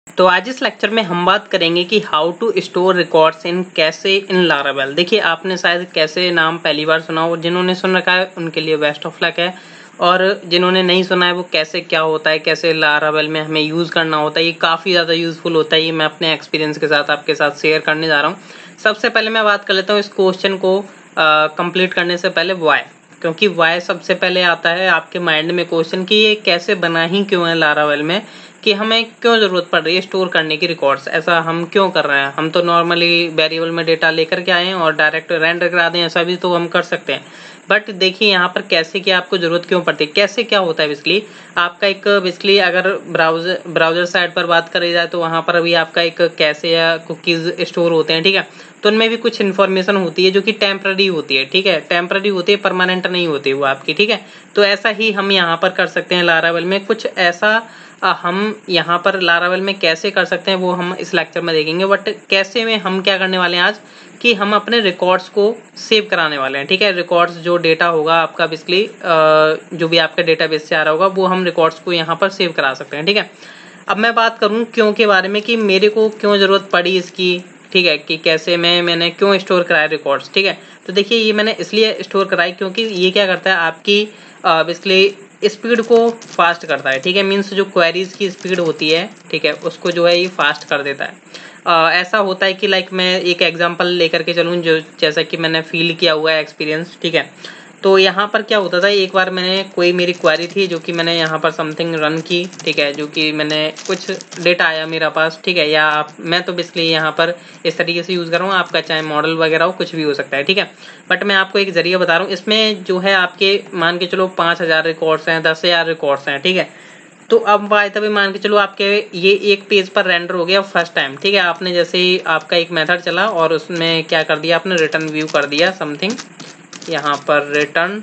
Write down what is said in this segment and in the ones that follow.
तो आज इस लेक्चर में हम बात करेंगे कि how to store records in कैसे इन लारावेल। देखिए आपने शायद कैसे नाम पहली बार सुना हो, जिन्होंने सुन रखा है उनके लिए बेस्ट ऑफ लक है, और जिन्होंने नहीं सुना है वो कैसे क्या होता है, कैसे लारावेल में हमें यूज करना होता है, ये काफी ज्यादा यूजफुल होता है। ये मैं अपने एक्सपीरियंस के साथ आपके साथ शेयर करने जा रहा हूँ। सबसे पहले मैं बात कर लेता हूँ इस क्वेश्चन को कंप्लीट करने से पहले वाई, क्योंकि वाई सबसे पहले आता है आपके माइंड में क्वेश्चन कि ये कैसे बना ही क्यों है लारावेल में, कि हमें क्यों जरूरत पड़ रही है स्टोर करने की रिकॉर्ड्स, ऐसा हम क्यों कर रहे हैं। हम तो नॉर्मली वेरिएबल में डेटा लेकर के आए हैं और डायरेक्ट रेंडर करा दें, ऐसा भी तो हम कर सकते हैं। बट देखिए यहाँ पर कैसे की आपको जरूरत क्यों पड़ती है, कैसे क्या होता है। बेसिकली आपका एक बेसिकली अगर ब्राउजर साइड पर बात करी जाए तो वहां पर अभी आपका एक कैसे या कुकीज स्टोर होते हैं, ठीक है। तो उनमें भी कुछ इन्फॉर्मेशन होती है जो कि टेम्पररी होती है, ठीक है, टेम्पररी होती है, परमानेंट नहीं होती वो आपकी, ठीक है। तो ऐसा ही हम यहाँ पर कर सकते हैं लारावेल में कुछ ऐसा। हम यहाँ पर लारावेल में कैसे कर सकते हैं वो हम इस लेक्चर में देखेंगे। बट कैसे में हम क्या करने वाले हैं आज, कि हम अपने रिकॉर्ड्स को सेव कराने वाले हैं, ठीक है। रिकॉर्ड्स जो डेटा होगा आपका बेसिकली जो भी आपका डेटाबेस से आ रहा होगा वो हम रिकॉर्ड्स को यहाँ पर सेव करा सकते हैं, ठीक है। अब मैं बात करूं क्यों के बारे में, कि मेरे को क्यों जरूरत पड़ी इसकी, ठीक है, कि कैसे मैंने क्यों स्टोर कराया रिकॉर्ड्स, ठीक है। तो देखिए ये मैंने इसलिए स्टोर कराई क्योंकि ये क्या करता है आपकी बेसिकली स्पीड को फास्ट करता है, ठीक है। मीन्स जो क्वेरीज की स्पीड होती है, ठीक है, उसको जो है ये फास्ट कर देता है। ऐसा होता है कि लाइक मैं एक एग्जांपल लेकर के चलूं जो जैसा कि मैंने फील किया हुआ है एक्सपीरियंस, ठीक है। तो यहाँ पर क्या होता था, एक बार मैंने कोई मेरी क्वेरी थी जो कि मैंने यहाँ पर समथिंग रन की, ठीक है, जो कि मैंने कुछ डेटा आया मेरा पास, ठीक है। या मैं तो बेसिकली यहाँ पर इस तरीके से यूज कर रहा हूँ, आपका चाहे मॉडल वगैरह हो कुछ भी हो सकता है, ठीक है। बट मैं आपको एक जरिया बता रहा हूँ, इसमें जो है आपके मान के चलो 5,000 रिकॉर्ड्स हैं, 10,000 रिकॉर्ड्स हैं, ठीक है। तो अब बाय तभी मान के चलो आपके ये एक पेज पर रेंडर हो गया फर्स्ट टाइम, ठीक है। आपने जैसे ही आपका एक मेथड चला और उसमें क्या कर दिया, आपने रिटर्न व्यू कर दिया समथिंग, यहाँ पर रिटर्न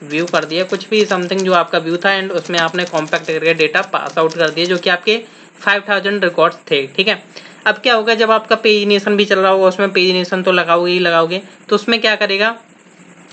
व्यू कर दिया कुछ भी समथिंग जो आपका व्यू था, एंड उसमें आपने कॉम्पैक्ट करके डेटा पास आउट कर दिया जो कि आपके 5,000 रिकॉर्ड्स थे, ठीक है। अब क्या होगा, जब आपका पेजिनेशन भी चल रहा होगा, उसमें पेजिनेशन तो लगाओगे ही लगाओगे, तो उसमें क्या करेगा,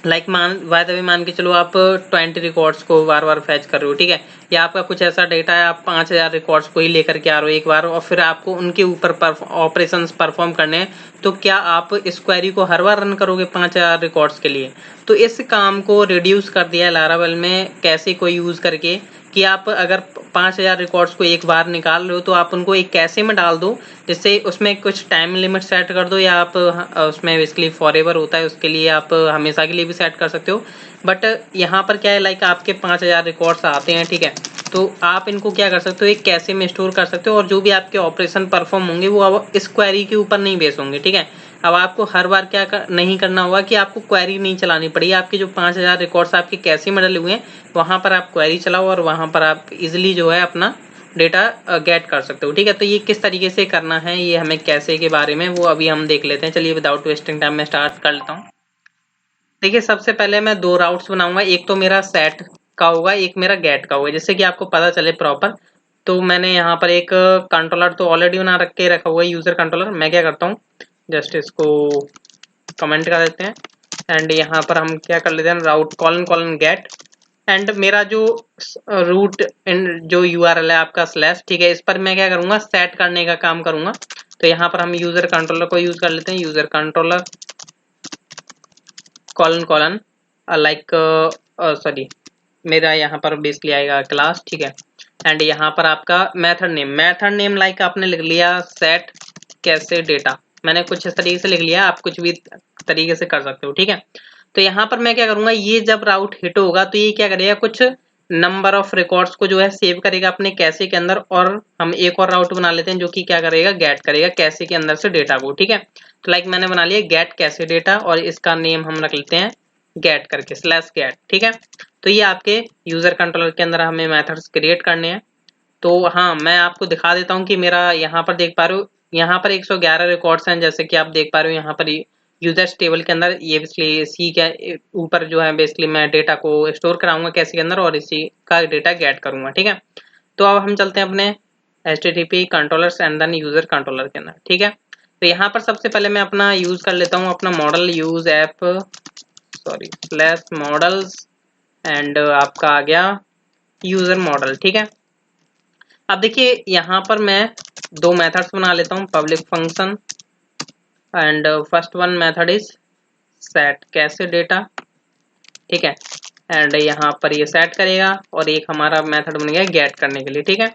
लाइक मान के चलो आप 20 रिकॉर्ड्स को बार बार फैच कर रहे हो, ठीक है। या आपका कुछ ऐसा डेटा है, आप 5,000 रिकॉर्ड्स को ही लेकर के आ रहे हो एक बार, और फिर आपको उनके ऊपर ऑपरेशंस परफॉर्म करने हैं। तो क्या आप इस क्वेरी को हर बार रन करोगे 5,000 रिकॉर्ड्स के लिए? तो इस काम को रिड्यूस कर दिया है लारावेल में कैसे को यूज करके, कि आप अगर 5,000 रिकॉर्ड्स को एक बार निकाल रहे हो तो आप उनको एक कैसे में डाल दो, जिससे उसमें कुछ टाइम लिमिट सेट कर दो, या आप उसमें बेसिकली फॉरएवर होता है उसके लिए आप हमेशा के लिए भी सेट कर सकते हो। बट यहाँ पर क्या है, लाइक आपके 5,000 रिकॉर्ड्स आते हैं, ठीक है। तो आप इनको क्या कर सकते हो, एक कैसे में स्टोर कर सकते हो, और जो भी आपके ऑपरेशन परफॉर्म होंगे वो अब इस क्वेरी के ऊपर नहीं बेस होंगे, ठीक है। अब आपको हर बार नहीं करना होगा कि आपको क्वेरी नहीं चलानी पड़ेगी, आपके जो 5,000 रिकॉर्ड्स आपके कैसे में डले हुए हैं वहां पर आप क्वेरी चलाओ और वहां पर आप इजिली जो है अपना डेटा गेट कर सकते हो, ठीक है। तो ये किस तरीके से करना है, ये हमें कैसे के बारे में वो अभी हम देख लेते हैं। चलिए विदाउट वेस्टिंग टाइम मैं स्टार्ट कर लेता हूँ। देखिए सबसे पहले मैं दो राउट्स बनाऊंगा, एक तो मेरा सेट का होगा, एक मेरा गेट का होगा, जिससे कि आपको पता चले प्रॉपर। तो मैंने यहाँ पर एक कंट्रोलर तो ऑलरेडी बना रखा हुआ है, यूजर कंट्रोलर। मैं क्या करता हूँ, जस्ट इसको कमेंट कर देते हैं, एंड यहाँ पर हम क्या कर लेते हैं, राउट कॉलन कॉलन गेट, एंड मेरा जो रूट जो यूआरएल है आपका स्लैश, ठीक है, इस पर मैं क्या करूंगा, सेट करने का काम करूंगा। तो यहाँ पर हम यूजर कंट्रोलर को यूज कर लेते हैं, user controller colon colon like sorry, मेरा यहाँ पर बेसिकली आएगा क्लास, ठीक है। एंड यहाँ पर आपका मेथड नेम लाइक आपने लिख लिया सेट कैसे डेटा, मैंने कुछ इस तरीके से लिख लिया, आप कुछ भी तरीके से कर सकते हो, ठीक है। तो यहाँ पर मैं क्या करूंगा, ये जब राउट हिट होगा तो ये क्या करेगा, कुछ नंबर ऑफ रिकॉर्ड्स को जो है सेव करेगा अपने कैसे के अंदर, और हम एक और राउट बना लेते हैं जो कि क्या करेगा, गेट करेगा कैसे के अंदर से डेटा को, ठीक है। तो लाइक मैंने बना लिया गेट कैसे डेटा, और इसका नेम हम रख लेते हैं गेट करके स्लैश गेट, ठीक है। तो ये आपके यूजर कंट्रोलर के अंदर हमें मेथड्स क्रिएट करने हैं। तो हाँ, मैं आपको दिखा देता हूँ कि मेरा यहाँ पर देख पा रहे हो, यहाँ पर 111 रिकॉर्ड्स हैं, जैसे कि आप देख पा रहे हो यहाँ पर यूजर्स टेबल के अंदर। ये बेसिकली सी के ऊपर जो है बेसिकली मैं डेटा को स्टोर कराऊंगा कैसे के अंदर, और इसी का डेटा गेट करूंगा, ठीक है। तो अब हम चलते हैं अपने HTTP controllers and then user controller के अंदर, ठीक है। तो यहाँ पर सबसे पहले मैं अपना यूज कर लेता हूँ अपना model use app sorry slash models, and आपका आ गया यूजर मॉडल, ठीक है। अब देखिए यहाँ पर मैं दो मेथड्स बना लेता हूँ, public function and first one method is set कैसे डेटा, ठीक है। एंड यहाँ पर ये सेट करेगा और एक हमारा मेथड बन गया गेट करने के लिए, ठीक है।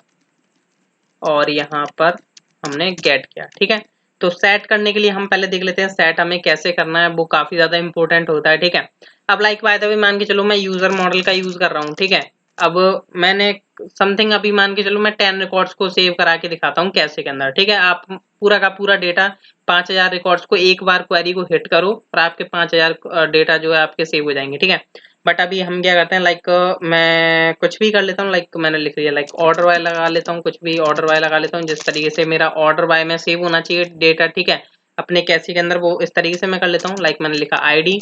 और यहाँ पर हमने गेट किया, ठीक है। तो सेट करने के लिए हम पहले देख लेते हैं सेट हमें कैसे करना है, वो काफी ज्यादा इंपॉर्टेंट होता है, ठीक है। अब लाइक बाय द वे मान के चलो मैं यूजर मॉडल का यूज कर रहा हूँ, ठीक है। अब मैंने समथिंग अभी मान के चलो मैं 10 रिकॉर्ड्स को सेव करा के दिखाता हूँ कैसे के अंदर, ठीक है। आप पूरा का पूरा डेटा 5000 रिकॉर्ड्स को एक बार क्वेरी को हिट करो और आपके 5000 डेटा जो है आपके सेव हो जाएंगे, ठीक है। बट अभी हम क्या करते हैं लाइक मैं कुछ भी कर लेता हूँ, लाइक मैंने लिख लिया लाइक ऑर्डर बाय लगा लेता हूँ, कुछ भी ऑर्डर बाय लगा लेता हूँ जिस तरीके से मेरा ऑर्डर बाय में सेव होना चाहिए डेटा, ठीक है। अपने कैसी के अंदर वो इस तरीके से मैं कर लेता हूँ, लाइक मैंने लिखा आईडी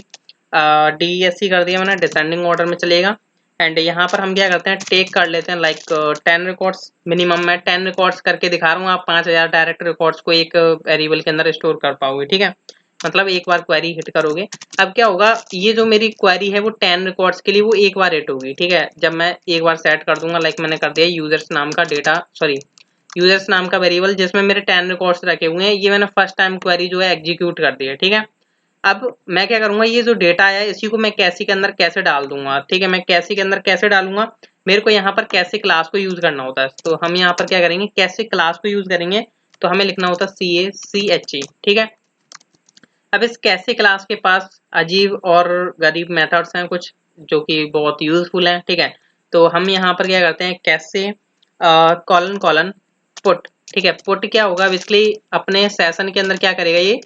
DESC कर दिया मैंने, डिसेंडिंग ऑर्डर में चलेगा। एंड यहाँ पर हम क्या करते हैं टेक कर लेते हैं लाइक 10 रिकॉर्ड्स, मिनिमम मैं 10 रिकॉर्ड्स करके दिखा रहा हूँ, आप 5000 डायरेक्ट रिकॉर्ड्स को एक वेरिएबल के अंदर स्टोर कर पाओगे, ठीक है। मतलब एक बार क्वेरी हिट करोगे, अब क्या होगा ये जो मेरी क्वेरी है वो 10 रिकॉर्ड्स के लिए वो एक बार हिट होगी, ठीक है। जब मैं एक बार सेट कर दूंगा, लाइक मैंने कर दिया यूजर्स नाम का डेटा, सॉरी यूजर्स नाम का वेरिएबल जिसमें मेरे 10 रिकॉर्ड्स रखे हुए हैं, ये मैंने फर्स्ट टाइम क्वेरी जो है एग्जीक्यूट कर दी है, ठीक है। अब मैं क्या करूंगा ये जो डेटा है इसी को मैं कैसी के अंदर कैसे डाल दूंगा, ठीक है। मैं कैसी के अंदर कैसे डालूंगा, मेरे को यहाँ पर कैसे क्लास को यूज करना होता है, तो हम यहाँ पर क्या करेंगे कैसे क्लास को यूज करेंगे, तो हमें लिखना होता है CACHE, ठीक है। अब इस कैसे क्लास के पास अजीब और गरीब मेथड्स हैं कुछ जो कि बहुत यूजफुल हैं, ठीक है। तो हम यहाँ पर क्या करते हैं कैसे कॉलन कॉलन पुट, ठीक है। पुट क्या होगा बेसिकली अपने सेशन के अंदर क्या करेगा ये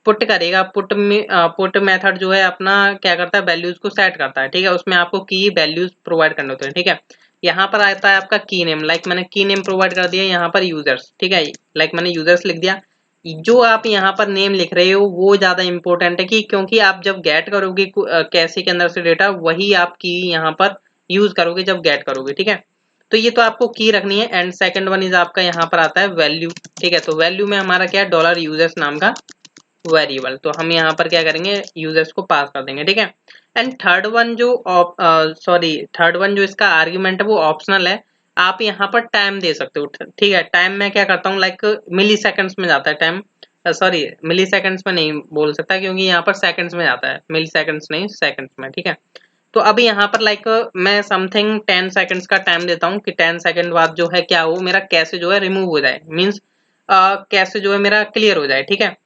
पुट करेगा, पुट में पुट मेथड जो है अपना क्या करता है वैल्यूज को सेट करता है, ठीक है। उसमें आपको की वैल्यूज प्रोवाइड करने होते हैं, ठीक है। यहाँ पर आता है आपका की नेम, लाइक मैंने की नेम प्रोवाइड कर दिया यहाँ पर यूजर्स, ठीक है। लाइक मैंने यूजर्स लिख दिया, जो आप यहाँ पर नेम लिख रहे हो वो ज्यादा इंपॉर्टेंट है कि क्योंकि आप जब गेट करोगे कैसे के अंदर से डेटा वही आप की यहाँ पर यूज करोगे जब गेट करोगे, ठीक है। तो ये तो आपको की रखनी है। एंड सेकंड वन इज आपका यहाँ पर आता है वैल्यू, ठीक है। तो वैल्यू में हमारा क्या है डॉलर यूजर्स नाम का वेरिएबल, तो हम यहाँ पर क्या करेंगे यूजर्स को पास कर देंगे, ठीक है। एंड थर्ड वन जो इसका आर्ग्यूमेंट है वो ऑप्शनल है, आप यहाँ पर टाइम दे सकते हो, ठीक है। टाइम में क्या करता हूँ लाइक मिली सेकेंड्स में जाता है टाइम, सॉरी मिली सेकेंड्स में नहीं बोल सकता क्योंकि यहाँ पर सेकेंड्स में जाता है, मिली सेकेंड्स नहीं सेकेंड्स में, ठीक है। तो अभी यहाँ पर लाइक मैं समथिंग 10 सेकेंड्स का टाइम देता हूँ कि 10 सेकेंड बाद जो है क्या हो मेरा कैसे जो है रिमूव हो जाए, मीन्स कैसे जो है मेरा क्लियर हो जाए, ठीक है।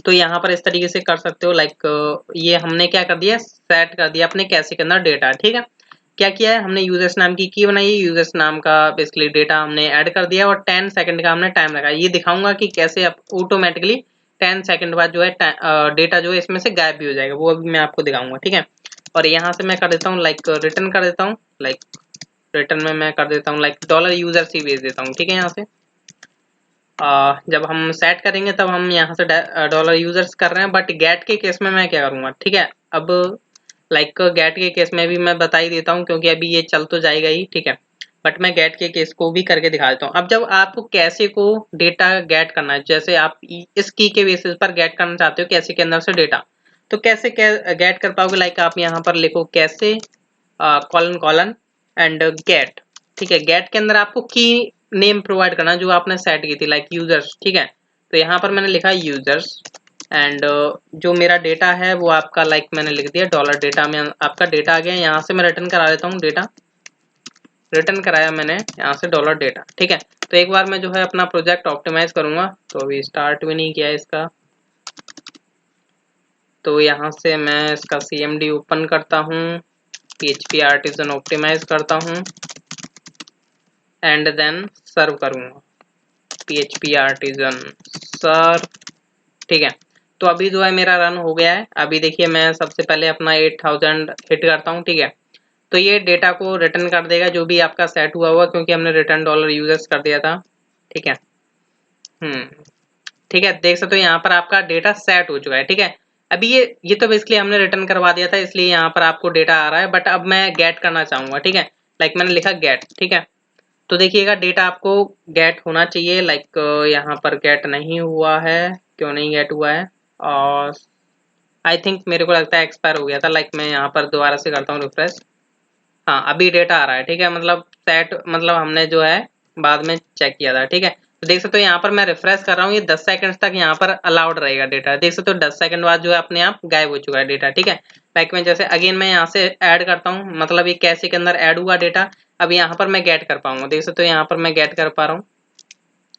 तो यहाँ पर इस तरीके से कर सकते हो लाइक ये हमने क्या कर दिया सेट कर दिया अपने कैसे के अंदर डेटा, ठीक है। क्या किया है हमने यूजर्स नाम की बनाई है, यूजर्स नाम का बेसिकली डेटा हमने ऐड कर दिया और 10 सेकंड का हमने टाइम रखा। ये दिखाऊंगा कि कैसे ऑटोमेटिकली 10 सेकंड बाद जो है डेटा जो है इसमें से गायब भी हो जाएगा, वो अभी मैं आपको दिखाऊंगा, ठीक है। और यहाँ से मैं कर देता हूँ लाइक रिटर्न कर देता हूँ, लाइक रिटर्न में मैं कर देता हूँ लाइक डॉलर यूजर्स ही भेज देता हूँ, ठीक है। यहाँ से जब हम सेट करेंगे तब हम यहाँ से डॉलर यूजर्स कर रहे हैं, बट गेट के केस में मैं क्या करूंगा, ठीक है। अब लाइक गेट के केस में भी मैं बता ही देता हूँ क्योंकि अभी ये चल तो जाएगा ही, ठीक है। बट मैं गेट के केस को भी करके दिखा देता हूँ। अब जब आपको कैसे को डेटा गेट करना है, जैसे आप इस की के बेसिस पर गेट करना चाहते हो कैसे के अंदर से डेटा, तो कैसे गेट कर पाओगे, लाइक आप यहाँ पर लिखो कैसे कॉलन कॉलन एंड गेट, ठीक है। गेट के अंदर आपको की नेम प्रोवाइड करना जो आपने सेट की थी लाइक यूजर्स, ठीक है। तो यहाँ पर मैंने लिखा यूजर्स एंड जो मेरा डेटा है वो आपका लाइक मैंने लिख दिया डॉलर डेटा में आपका डेटा आ गया। यहाँ से मैं रिटर्न करा देता हूँ डेटा, रिटर्न कराया मैंने यहाँ से डॉलर डेटा, ठीक है। तो एक बार मैं जो है अपना प्रोजेक्ट ऑप्टिमाइज करूंगा, तो अभी स्टार्ट भी नहीं किया इसका, तो यहाँ से मैं इसका CMD ओपन करता हूँ, PHP आर्टिजन ऑप्टिमाइज करता हूँ एंड देन सर्व करूंगा PHP आर्टिजन सर्व, ठीक है। तो अभी जो है मेरा रन हो गया है। अभी देखिए मैं सबसे पहले अपना 8000 हिट करता हूँ, ठीक है। तो ये डेटा को रिटर्न कर देगा जो भी आपका सेट हुआ हुआ क्योंकि हमने रिटर्न डॉलर यूजर्स कर दिया था, ठीक है। ठीक है देख सकते हो यहाँ पर आपका डेटा सेट हो चुका है, ठीक है। अभी ये तो बेसिकली हमने रिटर्न करवा दिया था इसलिए यहाँ पर आपको डेटा आ रहा है, बट अब मैं गेट करना चाहूंगा, ठीक है। लाइक मैंने लिखा गेट, ठीक है। तो देखिएगा डेटा आपको गेट होना चाहिए, लाइक यहाँ पर गेट नहीं हुआ है, क्यों नहीं गेट हुआ है, और आई थिंक मेरे को लगता है एक्सपायर हो गया था। लाइक मैं यहाँ पर दोबारा से करता हूँ रिफ्रेश, हाँ अभी डेटा आ रहा है, ठीक है। मतलब सेट मतलब हमने जो है बाद में चेक किया था, ठीक है। तो देख सकते हो यहाँ पर मैं रिफ्रेश कर रहा हूँ, ये 10 सेकंड तक यहाँ पर अलाउड रहेगा डेटा। देख सकते हो 10 सेकंड बाद जो है अपने आप गायब हो चुका है डेटा, ठीक है। लाइक मैं जैसे अगेन मैं यहाँ से ऐड करता हूँ, मतलब ये कैशे के अंदर ऐड हुआ डेटा, अब यहाँ पर मैं गेट कर पाऊंगा। देख सकते हो यहाँ पर मैं गेट कर पा रहा हूँ।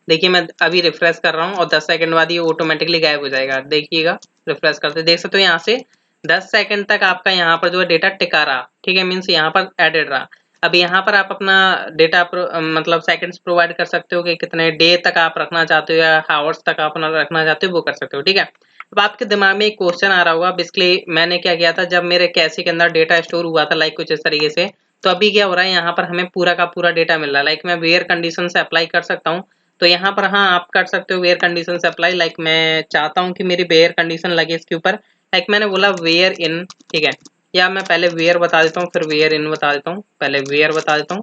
देखिए मैं अभी रिफ्रेश कर रहा हूँ और 10 सेकंड बाद ये ऑटोमेटिकली गायब हो जाएगा। देखिएगा रिफ्रेश करते देख सकते हो यहाँ से 10 सेकंड तक आपका यहाँ पर जो है डेटा टिका रहा, ठीक है, मीन्स यहाँ पर एडेड रहा। अब यहाँ पर आप अपना डेटा मतलब सेकंड्स प्रोवाइड कर सकते हो कि कितने डे तक आप रखना चाहते हो या हावर्स तक आप रखना चाहते हो, वो कर सकते हो, ठीक है। अब आपके दिमाग में एक क्वेश्चन आ रहा होगा, बेसिकली मैंने क्या किया था जब मेरे कैशे के अंदर डेटा स्टोर हुआ था, लाइक कुछ इस तरीके से। तो अभी क्या हो रहा है, यहाँ पर हमें पूरा का पूरा डेटा मिल रहा है। लाइक मैं वेयर कंडीशन से अप्लाई कर सकता हूँ। तो यहाँ पर हाँ आप कर सकते हो वेयर कंडीशन से अप्लाई। लाइक मैं चाहता हूँ कि मेरी वेयर कंडीशन लगे इसके ऊपर। लाइक मैंने बोला वेयर इन, ठीक है, या मैं पहले वेयर बता देता हूँ फिर वेयर इन बता देता हूँ। पहले वेयर बता देता हूँ।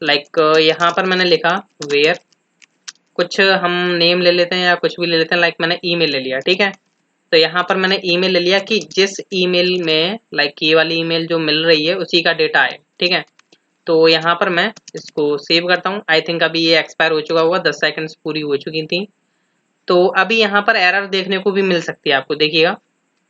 लाइक यहाँ पर मैंने लिखा वेयर, कुछ हम नेम ले लेते हैं या कुछ भी ले लेते हैं। लाइक मैंने ईमेल ले लिया, ठीक है। तो यहाँ पर मैंने ईमेल ले लिया कि जिस ईमेल में लाइक ये वाली ईमेल जो मिल रही है उसी का डेटा है, ठीक है। तो यहाँ पर मैं इसको सेव करता हूँ। आई थिंक अभी ये एक्सपायर हो चुका होगा, 10 सेकंड्स पूरी हो चुकी थी। तो अभी यहाँ पर एरर देखने को भी मिल सकती है आपको, देखिएगा।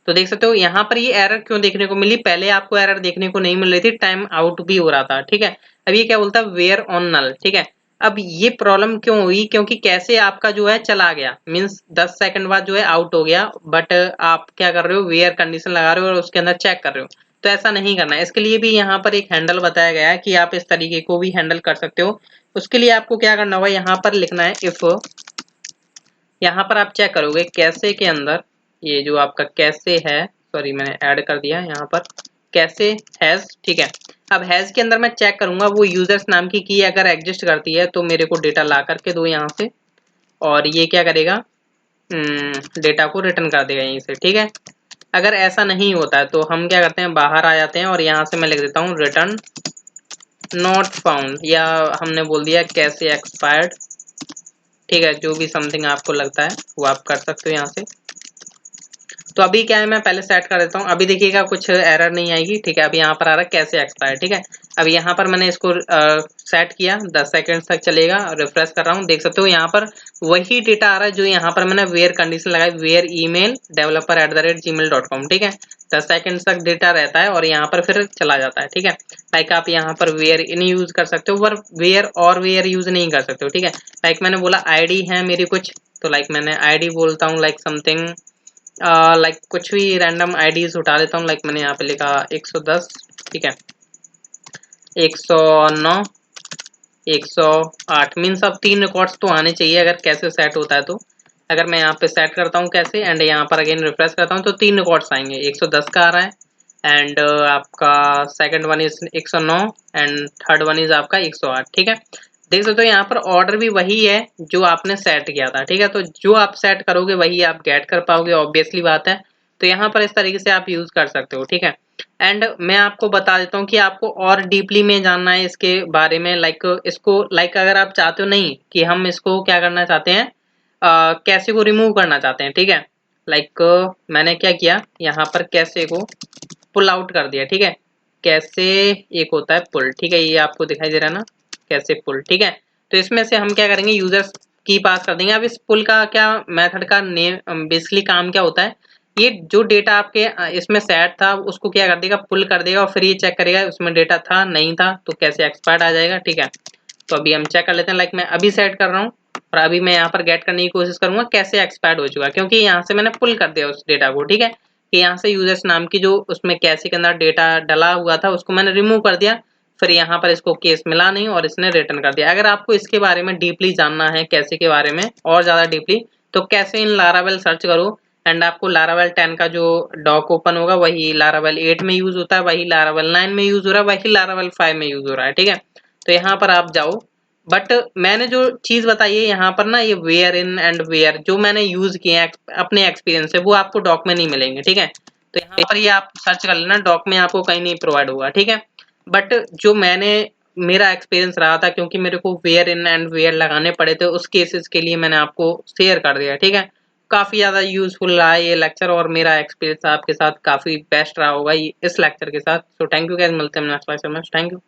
तो देख सकते हो यहाँ पर ये एरर क्यों देखने को मिली, पहले आपको एरर देखने को नहीं मिल रही थी, टाइम आउट भी हो रहा था, ठीक है। अब ये क्या बोलता है वेयर ऑन नल, ठीक है। अब ये प्रॉब्लम क्यों हुई, क्योंकि कैसे आपका जो है चला गया, मीन्स 10 सेकंड बाद जो है आउट हो गया, बट आप क्या कर रहे हो वेयर कंडीशन लगा रहे हो और उसके अंदर चेक कर रहे हो। तो ऐसा नहीं करना है, इसके लिए भी यहाँ पर एक हैंडल बताया गया है कि आप इस तरीके को भी हैंडल कर सकते हो। उसके लिए आपको क्या करना होगा, यहाँ पर लिखना है इफ, यहाँ पर आप चेक करोगे कैसे के अंदर ये जो आपका कैसे है, सॉरी मैंने ऐड कर दिया यहाँ पर कैसे हैज, ठीक है। अब हैज के अंदर मैं चेक करूंगा वो यूजर्स नाम की अगर एग्जिस्ट करती है तो मेरे को डेटा ला करके दो यहाँ से, और ये क्या करेगा डेटा को रिटर्न कर देगा यहीं से, ठीक है। अगर ऐसा नहीं होता है तो हम क्या करते हैं, बाहर आ जाते हैं और यहाँ से मैं लिख देता हूँ रिटर्न नॉट फाउंड, या हमने बोल दिया कैसे एक्सपायर्ड, ठीक है। जो भी समथिंग आपको लगता है वो आप कर सकते हो यहाँ से। तो अभी क्या है मैं पहले सेट कर देता हूँ, अभी देखिएगा कुछ एरर नहीं आएगी, ठीक है। अभी यहाँ पर आ रहा है कैसे एक्सपायर, ठीक है। अब यहाँ पर मैंने इसको सेट किया, 10 सेकंड तक चलेगा। रिफ्रेश कर रहा हूँ, देख सकते हो यहाँ पर वही डेटा आ रहा है जो यहाँ पर मैंने वेयर कंडीशन लगाई, वेयर ईमेल developer@gmail.com, ठीक है। 10 सेकंड तक डेटा रहता है और यहाँ पर फिर चला जाता है, ठीक है। लाइक आप यहाँ पर वेयर इन यूज कर सकते हो, पर वेयर और वेयर यूज नहीं कर सकते हो, ठीक है। लाइक मैंने बोला आईडी है मेरी कुछ, तो लाइक मैंने आईडी बोलता हूँ लाइक समथिंग, लाइक कुछ भी रैंडम आईडीज उठा लेता हूँ। लाइक मैंने यहाँ पे लिखा 110, ठीक है, 109, 108, मीन्स अब 3 रिकॉर्ड्स तो आने चाहिए अगर कैसे सेट होता है तो। अगर मैं यहाँ पे सेट करता हूँ कैसे एंड यहाँ पर अगेन रिफ्रेश करता हूँ तो 3 रिकॉर्ड्स आएंगे, 110 का आ रहा है एंड आपका second one is 109 and third one is आपका 108, ठीक है। देख सकते हो यहाँ पर ऑर्डर भी वही है जो आपने सेट किया था, ठीक है। तो जो आप सेट करोगे वही आप गेट कर पाओगे, ऑब्वियसली बात है। तो यहाँ पर इस तरीके से आप यूज कर सकते हो, ठीक है। एंड मैं आपको बता देता हूँ कि आपको और डीपली में जानना है इसके बारे में, लाइक इसको लाइक अगर आप चाहते हो नहीं कि हम इसको क्या करना चाहते हैं, कैसे को रिमूव करना चाहते हैं, ठीक है। लाइक मैंने क्या किया यहाँ पर कैसे को पुल आउट कर दिया, ठीक है। कैसे एक होता है पुल, ठीक है, ये आपको दिखाई दे रहा है ना कैसे पुल, ठीक है। तो इसमें से हम क्या करेंगे यूजर्स की पास कर देंगे। अब इस पुल का क्या मेथड का नेम बेसिकली काम क्या होता है, ये जो डेटा आपके इसमें सेट था उसको क्या कर देगा, पुल कर देगा और फिर ये चेक करेगा उसमें डेटा था नहीं था तो कैसे एक्सपायर्ड आ जाएगा, ठीक है। तो अभी हम चेक कर लेते हैं, लाइक मैं अभी सेट कर रहा हूँ और अभी मैं यहाँ पर गेट करने की कोशिश करूंगा कैसे एक्सपायर्ड हो चुका, क्योंकि यहाँ से मैंने पुल कर दिया उस डेटा को, ठीक है। कि यहाँ से यूजर्स नाम की जो उसमें कैसे के अंदर डेटा डला हुआ था उसको मैंने रिमूव कर दिया, फिर यहाँ पर इसको केस मिला नहीं और इसने रिटर्न कर दिया। अगर आपको इसके बारे में डीपली जानना है कैसे के बारे में और ज्यादा डीपली, तो कैसे इन लारावेल सर्च करो एंड आपको लारावेल 10 का जो डॉक ओपन होगा वही लारावेल 8 में यूज होता है, वही लारावेल 9 में यूज हो रहा है, वही लारावेल 5 में यूज हो रहा है, ठीक है। तो यहाँ पर आप जाओ, बट मैंने जो चीज बताई है यहाँ पर ना, ये वेयर इन एंड वेयर जो मैंने यूज किए हैं अपने एक्सपीरियंस से वो आपको डॉक में नहीं मिलेंगे, ठीक है। तो यहाँ पर ये आप सर्च कर लेना, डॉक में आपको कहीं नहीं प्रोवाइड होगा, ठीक है। बट जो मैंने मेरा एक्सपीरियंस रहा था, क्योंकि मेरे को वेयर इन एंड वेयर लगाने पड़े थे, उस केसेस के लिए मैंने आपको शेयर कर दिया, ठीक है। काफी ज्यादा यूजफुल रहा है ये लेक्चर और मेरा एक्सपीरियंस आपके साथ काफी बेस्ट रहा होगा इस लेक्चर के साथ। सो थैंक यू गाइस, मिलते हैं नेक्स्ट लेक्चर में, थैंक यू।